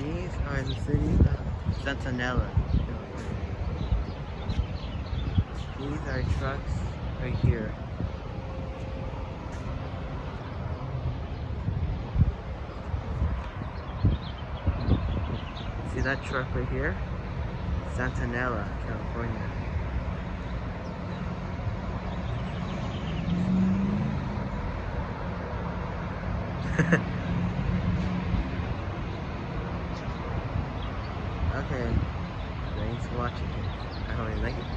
These are the city of Centinela. These are trucks right here. See that truck right here? Centinela, California. Okay, thanks for watching. I hope you like it.